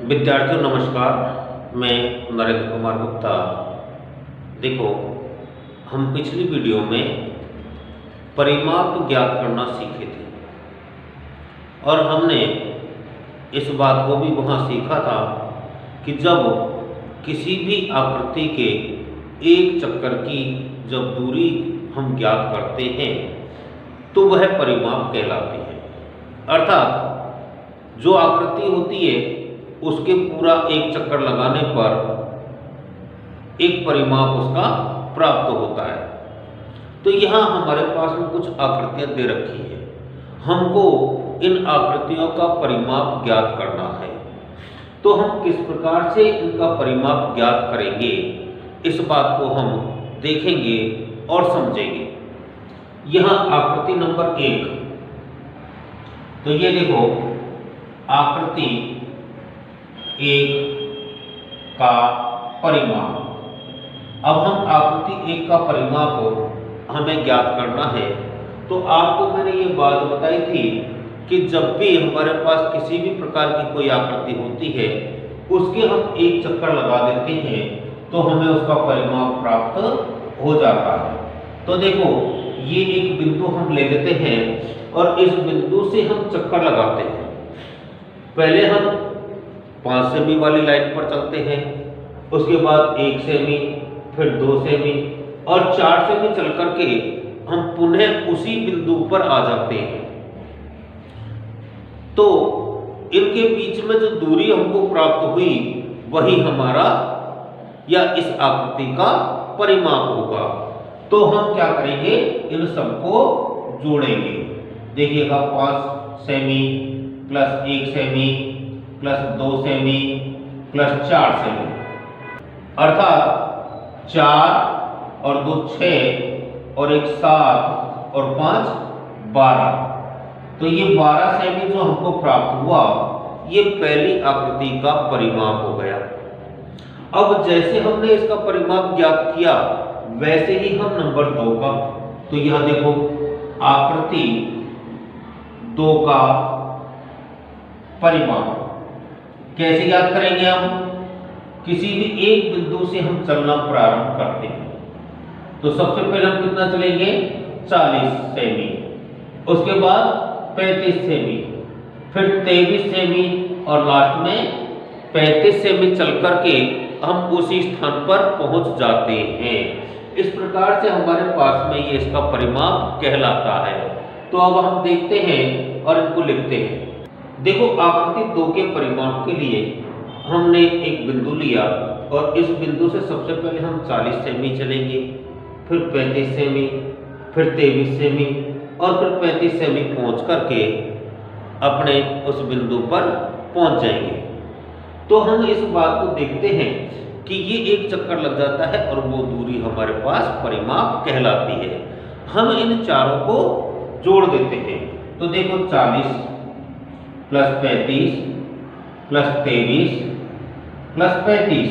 विद्यार्थियों नमस्कार। मैं नरेंद्र कुमार गुप्ता। देखो, हम पिछली वीडियो में परिमाप ज्ञात करना सीखे थे और हमने इस बात को भी वहाँ सीखा था कि जब किसी भी आकृति के एक चक्कर की जब दूरी हम ज्ञात करते हैं तो वह परिमाप कहलाती है। अर्थात जो आकृति होती है उसके पूरा एक चक्कर लगाने पर एक परिमाप उसका प्राप्त होता है। तो यहाँ हमारे पास में कुछ आकृतियाँ दे रखी है, हमको इन आकृतियों का परिमाप ज्ञात करना है। तो हम किस प्रकार से इनका परिमाप ज्ञात करेंगे, इस बात को हम देखेंगे और समझेंगे। यहाँ आकृति नंबर 1, तो ये देखो आकृति 1 का परिमाप। अब हम आकृति 1 का परिमाप हमें ज्ञात करना है। तो आपको मैंने ये बात बताई थी कि जब भी हमारे पास किसी भी प्रकार की कोई आकृति होती है उसके हम एक चक्कर लगा देते हैं तो हमें उसका परिमाप प्राप्त हो जाता है। तो देखो, ये एक बिंदु हम ले लेते हैं और इस बिंदु से हम चक्कर लगाते हैं। पहले हम 5 सेमी वाली लाइन पर चलते हैं, उसके बाद 1 सेमी, फिर 2 सेमी और 4 सेमी चल करके हम पुनः उसी बिंदु पर आ जाते हैं। तो इनके बीच में जो दूरी हमको प्राप्त हुई वही हमारा या इस आकृति का परिमाप होगा। तो हम क्या करेंगे, इन सबको जोड़ेंगे। देखिएगा, 5 semi plus 1 semi plus 2 semi plus 4 semi, अर्थात 4 और 2 6 और 1 7 और 5 12। तो ये 12 सेमी जो हमको प्राप्त हुआ ये पहली आकृति का परिमाप हो गया। अब जैसे हमने इसका परिमाप ज्ञात किया वैसे ही हम नंबर 2 का, तो यहां देखो आकृति 2 का परिमाप कैसे याद करेंगे। हम किसी भी एक बिंदु से हम चलना प्रारंभ करते हैं तो सबसे पहले हम कितना चलेंगे, 40 सेमी, उसके बाद 35 सेमी, फिर 23 सेमी और लास्ट में 35 सेमी चल करके हम उसी स्थान पर पहुंच जाते हैं। इस प्रकार से हमारे पास में ये इसका परिमाप कहलाता है। तो अब हम देखते हैं और इनको लिखते हैं। देखो, आकृति 2 के परिमाप के लिए हमने एक बिंदु लिया और इस बिंदु से सबसे पहले हम 40 सेमी चलेंगे, फिर 35 सेमी, फिर 23 सेमी और फिर 35 सेमी पहुंच करके अपने उस बिंदु पर पहुंच जाएंगे। तो हम इस बात को देखते हैं कि ये एक चक्कर लग जाता है और वो दूरी हमारे पास परिमाप कहलाती है। हम इन चारों को जोड़ देते हैं। तो देखो, 40 प्लस 35 प्लस 23 प्लस 35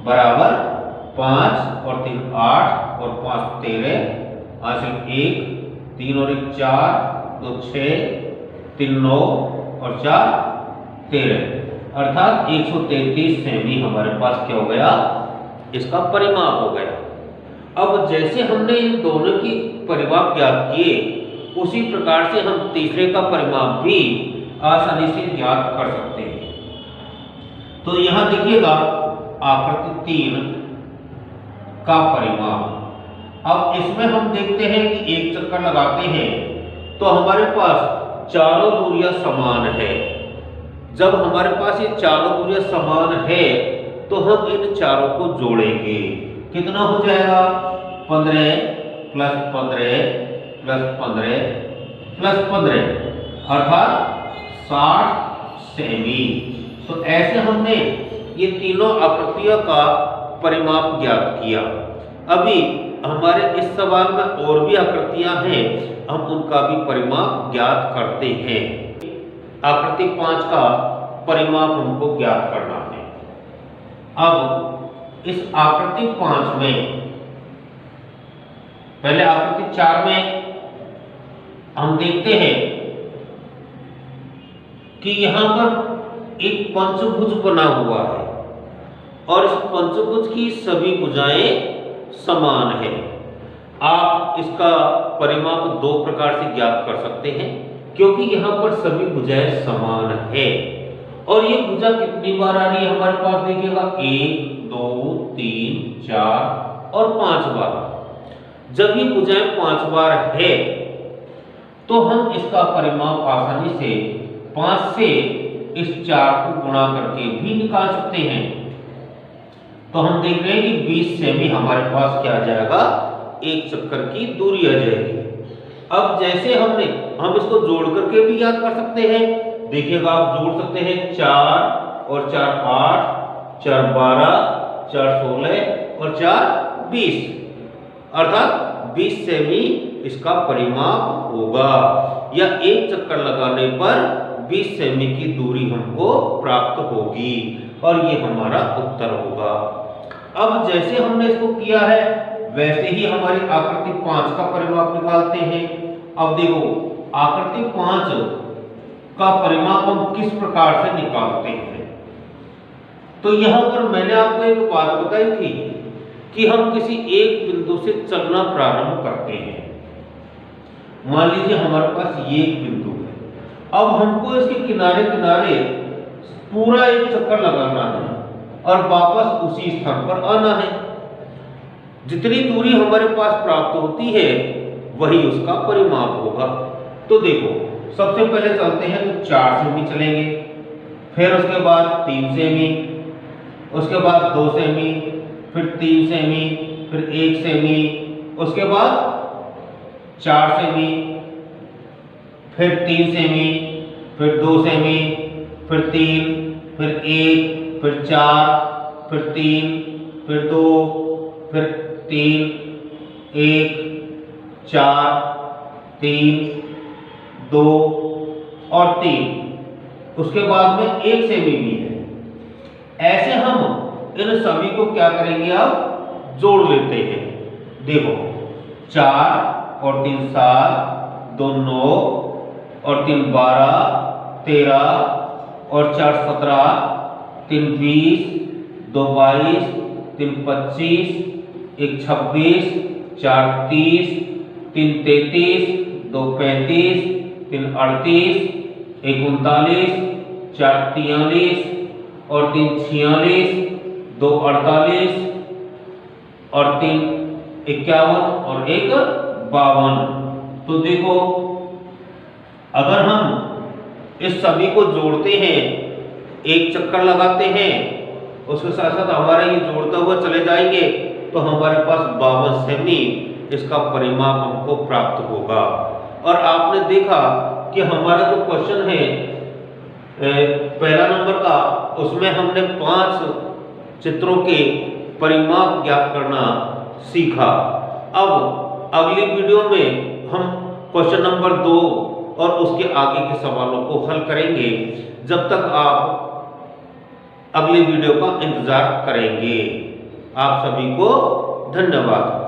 बराबर 5 और 3 8 और 5 13, हासिल 1, 3 और 1 4, 2 6, 3 9 और 4 13, अर्थात 133 सेमी हमारे पास क्या हो गया, इसका परिमाप हो गया। अब जैसे हमने इन दोनों की परिमाप ज्ञात किए उसी प्रकार से हम तीसरे का परिमाप भी आसानी से ज्ञात कर सकते हैं। तो यहां देखिएगा आकृति 3 का परिमाप। अब इसमें हम देखते हैं कि एक चक्कर लगाते हैं तो हमारे पास चारों दूरियां समान है। जब हमारे पास ये चारों दूरियां समान है तो हम इन चारों को जोड़ेंगे। कितना हो जाएगा, 15 प्लस 15 प्लस 15 प्लस 15, अर्थात 60 सेमी। तो ऐसे हमने ये तीनों आकृतियों का परिमाप ज्ञात किया। अभी हमारे इस सवाल में और भी आकृतियां हैं, हम उनका भी परिमाप ज्ञात करते हैं। आकृति 5 का परिमाप हमको ज्ञात करना है। अब इस आकृति 5 में, पहले आकृति 4 में हम देखते हैं कि यहां पर एक पंचभुज बना हुआ है और इस पंचभुज की सभी भुजाएं समान है। आप इसका परिमाप दो प्रकार से ज्ञात कर सकते हैं, क्योंकि यहाँ पर सभी भुजाएं समान है। और ये भुजा कितनी बार आ रही है हमारे पास, देखिएगा 1 2 3 4 और 5 बार। जब ये भुजाएं 5 बार है तो हम इसका परिमाप आसानी से 5 से इस 4 को गुणा करके भी निकाल सकते हैं। तो हम देख रहे हैं कि 20 सेमी हमारे पास क्या आ जाएगा, एक चक्कर की दूरी आ जाएगी। अब जैसे हम इसको जोड़ करके भी याद कर सकते हैं। देखिएगा आप जोड़ सकते हैं 4 और 4 8, 4 12, 4 16 और 4 20, अर्थात 20 सेमी इसका परिमाप होगा, या एक चक्कर लगाने पर 20 सेमी की दूरी हमको प्राप्त होगी और ये हमारा उत्तर होगा। अब जैसे हमने इसको किया है वैसे ही हमारी आकृति 5 का परिमाप निकालते हैं। अब देखो आकृति 5 का परिमाप हम किस प्रकार से निकालते हैं। तो यहां पर मैंने आपको एक बात बताई थी कि हम किसी एक बिंदु से चलना प्रारंभ करते हैं। मान लीजिए हमारे पास ये एक बिंदु है, अब हमको इसके किनारे किनारे पूरा एक चक्कर लगाना है और वापस उसी स्थान पर आना है। जितनी दूरी हमारे पास प्राप्त होती है वही उसका परिमाप होगा। तो देखो सबसे पहले चलते हैं तो 4 सेमी चलेंगे, फिर उसके बाद 3 सेमी, उसके बाद 2 सेमी, फिर 3 सेमी, फिर 1 सेमी, उसके बाद 4 सेमी, फिर 3 सेमी, फिर 2 सेमी, फिर 3, फिर 1, फिर 4, फिर 3, फिर 2, फिर 3, 1, 4, 3, 2 और 3, उसके बाद में 1 सेमी भी है। ऐसे हम इन सभी को क्या करेंगे, अब जोड़ लेते हैं। देखो 4 और 3 7, 2 9 और 3 12, 13 और 4 17, 3 20, 2 22, 3 25, 1 26, 4 30, 3 33, 2 35, 3 38, 1 39, 4 43 और 3 46, 2 48 और 3 51 और 1 52। तो देखो अगर हम इस सभी को जोड़ते हैं, एक चक्कर लगाते हैं, उसके साथ साथ हमारा ये जोड़ते हुए चले जाएंगे तो हमारे पास 52 सेमी इसका परिमाप हमको प्राप्त होगा। और आपने देखा कि हमारा जो क्वेश्चन है पहला नंबर का, उसमें हमने 5 चित्रों के परिमाप ज्ञात करना सीखा। अब अगली वीडियो में हम क्वेश्चन नंबर 2 और उसके आगे के सवालों को हल करेंगे। जब तक आप अगली वीडियो का इंतजार करेंगे। आप सभी को धन्यवाद।